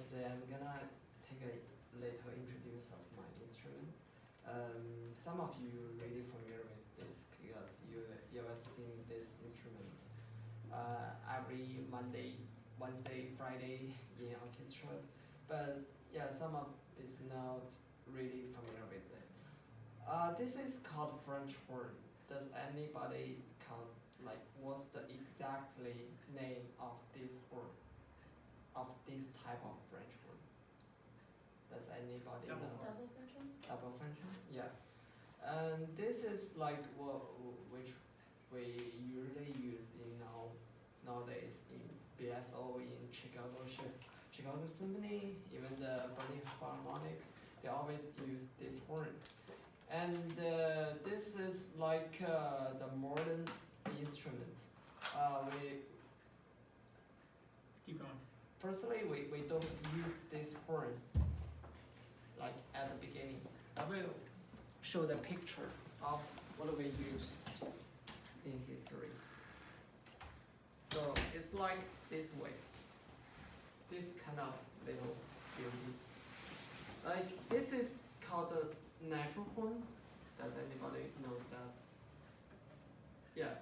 today I'm gonna take a little introduce of my instrument. Some of you really familiar with this because you have seen this instrument every Monday, Wednesday, Friday in orchestra. But yeah, some of is not really familiar with it. This is called French horn. Does anybody count like what's the exactly name of this horn? Of this type of French horn? Does anybody know? Double French horn? Double French horn? Yeah. And this is like which we usually use in nowadays in BSO, in Chicago Symphony, even the Berlin Philharmonic, they always use this horn. And this is like the modern instrument. We Keep going. Firstly, we don't use this horn like at the beginning. I will show the picture of what we use in history. So it's like this way. This kind of little building. Like this is called the natural horn. Does anybody know that? Yeah.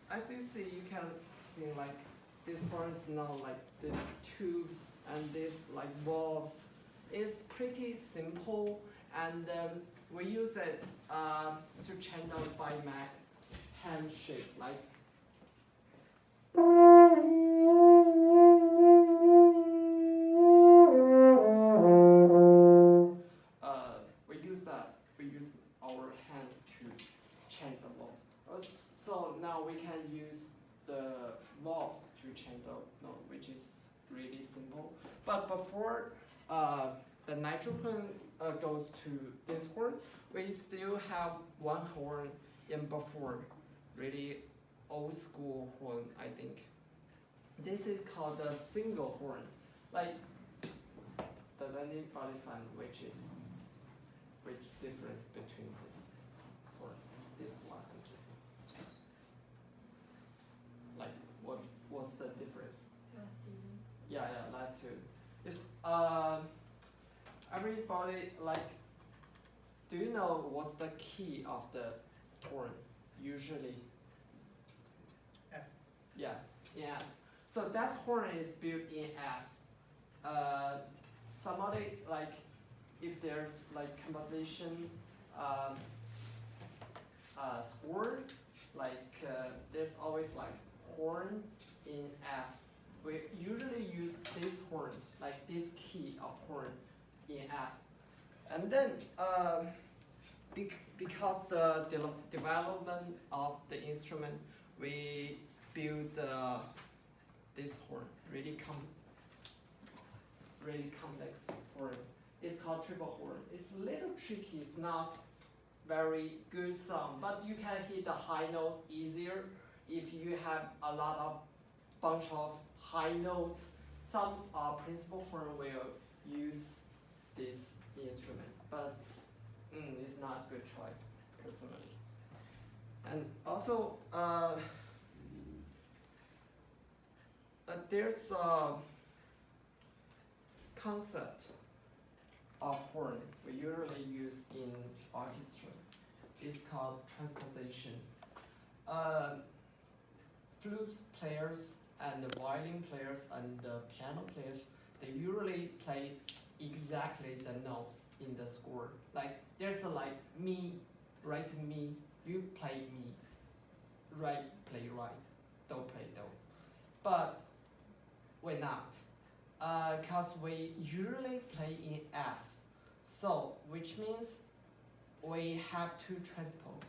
As you see, you can see like this horn is now like the tubes and this like valves. It's pretty simple, and we use it to change out by hand shape, like. We use our hands to change the valve. So now we can use the valves to change the note, which is really simple. But before the nitro horn goes to this horn, we still have one horn in before, really old school horn, I think. This is called the single horn. Like, does anybody find which difference between this horn, this one and this one? Like, what's the difference? Last season. Yeah, last two. It's everybody like. Do you know what's the key of the horn usually? F. Yeah, in F. So that horn is built in F. Somebody like, if there's like composition score, like there's always like horn in F. We usually use this horn, like this key of horn in F. And then because the development of the instrument, we build this horn, really complex horn. It's called triple horn. It's a little tricky. It's not very good sound, but you can hit the high notes easier if you have a lot of bunch of high notes. Some principal horn will use this instrument, but it's not a good choice personally. And also, there's a concept of horn we usually use in orchestra. It's called transposition. Flute players and the violin players and the piano players, they usually play exactly the notes in the score. Like there's a like mi, right mi, you play mi, right play right, do play do. But we're not, cause we usually play in F. So which means we have to transpose.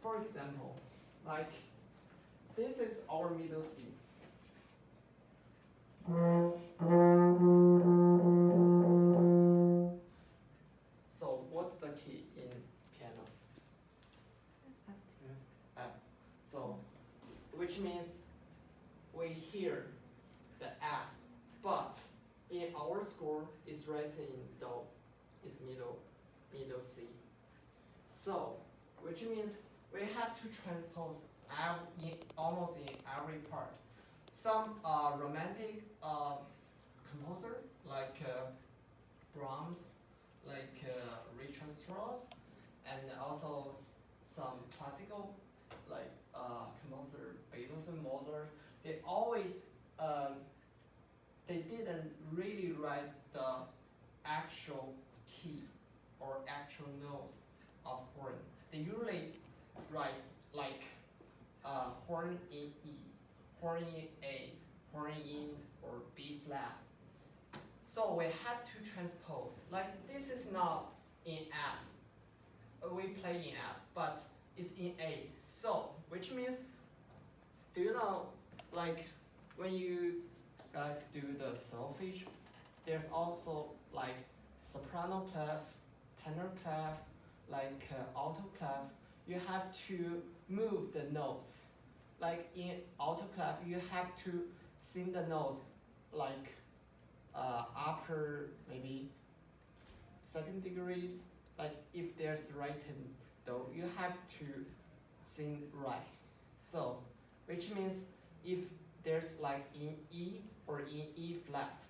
For example, like this is our middle C. So what's the key in piano? F. So which means we hear the F, but in our score it's written in do, it's middle C. So which means we have to transpose almost in every part. some romantic composer like Brahms, like Richard Strauss, and also some classical like composer Beethoven, Mozart. They always they didn't really write the actual key or actual notes of horn. They usually write like horn in E, horn in A, horn in or B flat. So we have to transpose. Like this is not in F. We play in F, but it's in A. So which means, do you know, like when you guys do the solfege, there's also like soprano clef, tenor clef, like alto clef. You have to move the notes. Like in alto clef, you have to sing the notes like upper maybe second degrees. Like if there's written though, you have to sing right. So which means if there's like in E or in E flat,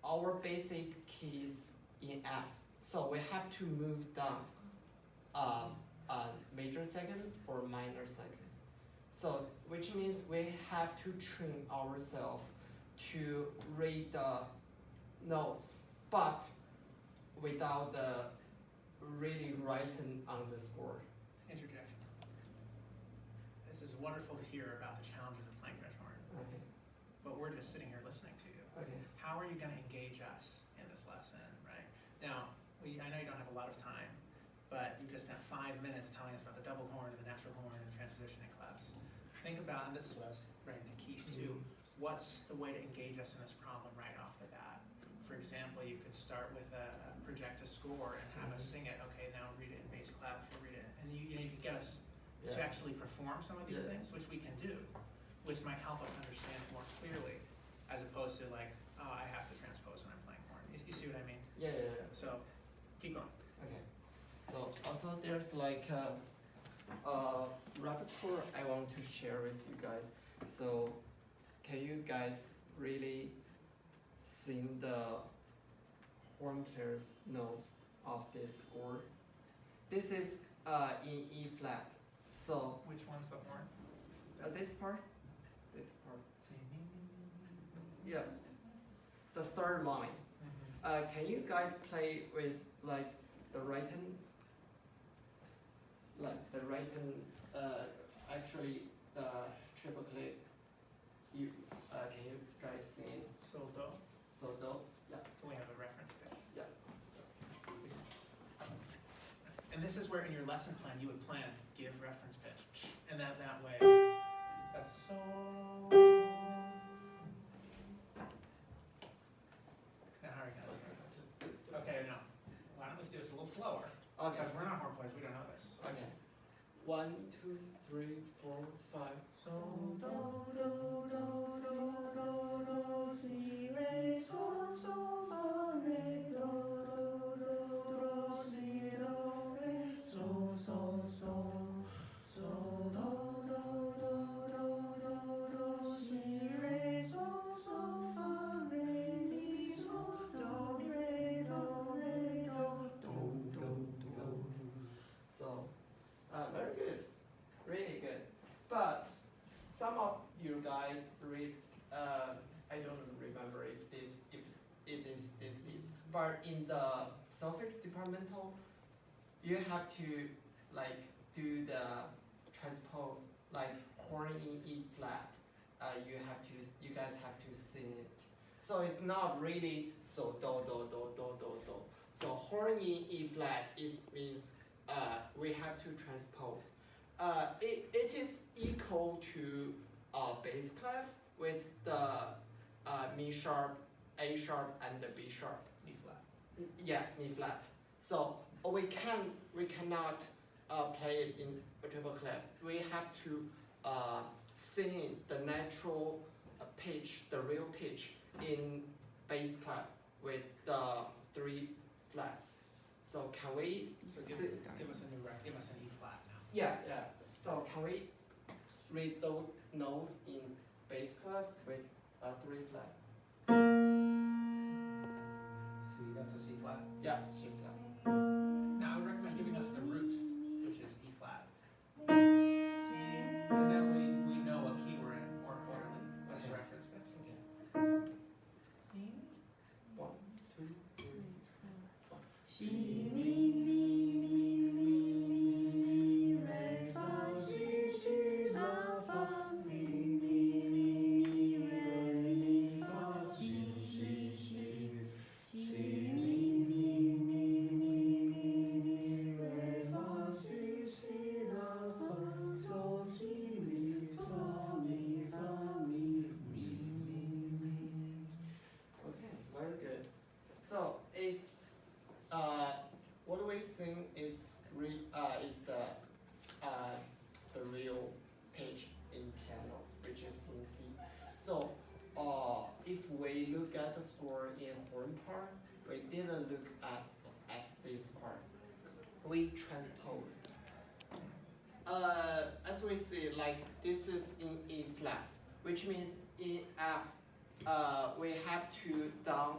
our basic key is in F. So we have to move down a major second or minor second. So which means we have to train ourselves to read the notes, but without the really written on the score. Interjection. This is wonderful to hear about the challenges of playing French horn, Okay. but we're just sitting here listening to you. Okay. How are you going to engage us in this lesson, right? Now, I know you don't have a lot of time, but you've just spent 5 minutes telling us about the double horn and the natural horn and the transpositioning clefs. Think about, and this is what I was writing to Keith too, what's the way to engage us in this problem right off the bat? For example, you could start with project a score and have us sing it. Okay, now read it in bass clef, or read it, and you could get us to actually perform some of these things, which we can do, which might help us understand more clearly, as opposed to like, oh, I have to transpose when I'm playing horn. You see what I mean? Yeah. So, keep going. Okay. So also there's like a repertoire I want to share with you guys. So can you guys really sing the horn player's notes of this score? This is in E flat. So Which one's the horn? this part, Say, yeah, the third line. Can you guys play with like the written, actually the triple click? You can you guys sing So do. so do? Yeah. So we have a reference pitch. Yeah. And this is where in your lesson plan you would plan, give reference pitch. And that way, that's so. Now how are we gonna do it? Okay, no. Why don't we do this a little slower? Okay. Because we're not horn players, we don't know this. Okay. 1, 2, 3, 4, 5. So do do do do do do si re so so fa re do do do do si do re so so so do do do do do si re so so fa re mi so do mi re do do. So, very good, really good. But some of you guys read, I don't remember if it is this, but in the solfege departmental, you have to like do the transpose, like horn in E flat. You guys have to sing it. So it's not really so do do do do do do. So horn in E flat means we have to transpose. It is equal to bass clef with the Mi sharp, A sharp, and the B sharp. Mi flat. Yeah, Mi flat. So we cannot play it in a triple clef. We have to sing the natural pitch, the real pitch in bass clef with the 3 flats. So can we? So give us give us an E flat now. Yeah. So can we read those notes in bass clef with 3 flats. C, that's a C flat. Yeah, C flat. Now I would recommend giving us the root, which is E flat. C, and then we know what key we're in more clearly as a Okay. reference pitch. Okay. C. 1, 2, 3, 4. Si mi mi mi mi mi re fa si si la fa mi mi mi re mi fa si si si si mi mi mi mi mi re fa si si la fa so si mi fa mi fa mi mi mi mi. Okay, very good. So it's what we sing is the real page in piano, which is in C. So if we look at the score in horn part, we didn't look at this part. We transposed. As we see, like this is in E flat, which means in F, we have to down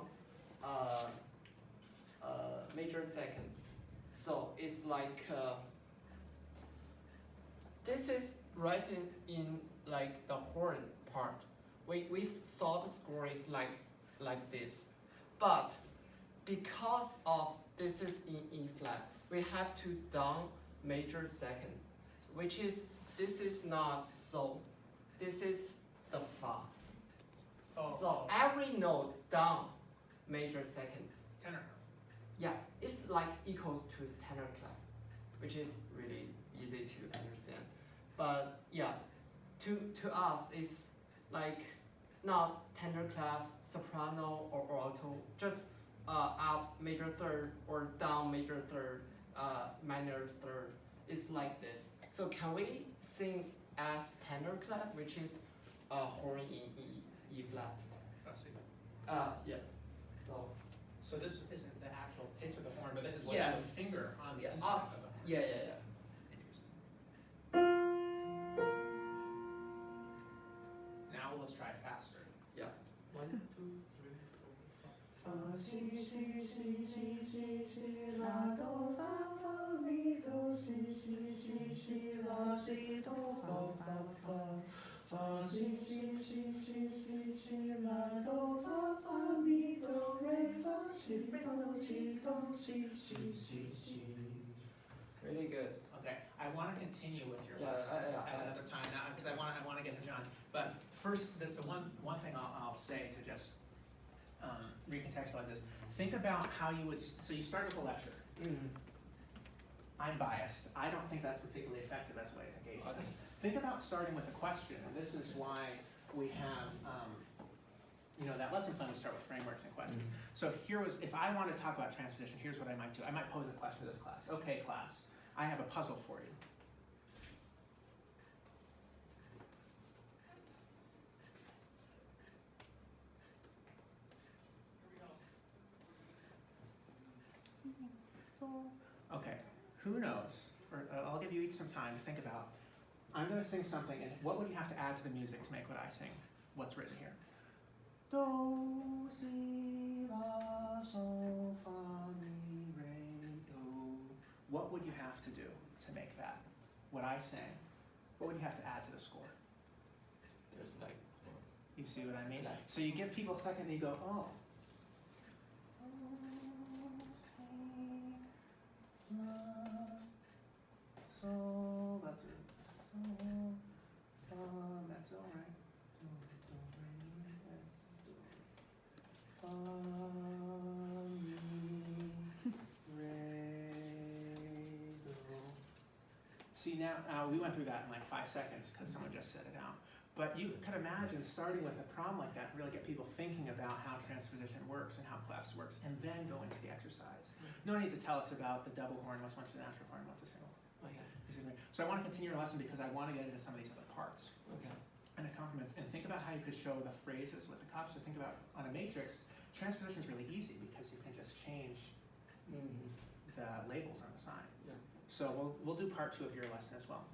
major second. So it's like this is right in like the horn part. We saw the score is like this, but because of this is in E flat, we have to down major second, which is this is not so. This is the fa. Oh, So every note down major second. tenor. Yeah, it's like equal to tenor clef, which is really easy to understand. But yeah, to us it's like not tenor clef, soprano or alto, just up major third or down major third, minor third. It's like this. So can we sing as tenor clef, which is horn in E flat? Let's see. Yeah. So. So this isn't the actual pitch of the horn, but this is what Yeah. you have a finger on the Yeah, instrument off. of the horn. Yeah. Interesting. Now let's try faster. Yeah. 1, 2, 3, 4, 5. Fa si si si si si si la do fa fa mi do si si si si la si do fa fa fa fa si si si si si si la do fa fa mi do re fa si do si do si si si si. Really good. Okay, I want to continue with your Yeah, lesson yeah, at another time now because I want to get to John. But first, there's the one thing I'll say to just recontextualize this. Think about how you would. So you start with a lecture. Mm. I'm biased. I don't think that's particularly effective as a way of engaging. Okay. Think about starting with a question, and this is why we have, that lesson plan. We start with frameworks and questions. So here was, if I want to talk about transposition, here's what I might do. I might pose a question to this class. Okay, class, I have a puzzle for you. Okay, who knows, or I'll give you each some time to think about, I'm going to sing something, and what would you have to add to the music to make what I sing, what's written here? Do, si, la, sol, fa, mi, re, do. What would you have to do to make that, what I sang, what would you have to add to the score? There's like. You see what I mean? Yeah. So you give people a second and you go, oh. So that's it. So that's all right. See now, we went through that in like 5 seconds because someone just said it out. But you could imagine starting with a problem like that, really get people thinking about how transposition works and how clefs works, and then go into the exercise. No need to tell us about the double horn, what's a natural horn, what's a single horn. Okay. So I want to continue your lesson because I want to get into some of these other parts Okay. and accompaniments, and think about how you could show the phrases with the cups. So think about on a matrix, transposition is really easy because you can just change Mm-hmm. the labels on the sign. Yeah. So we'll do part 2 of your lesson as well.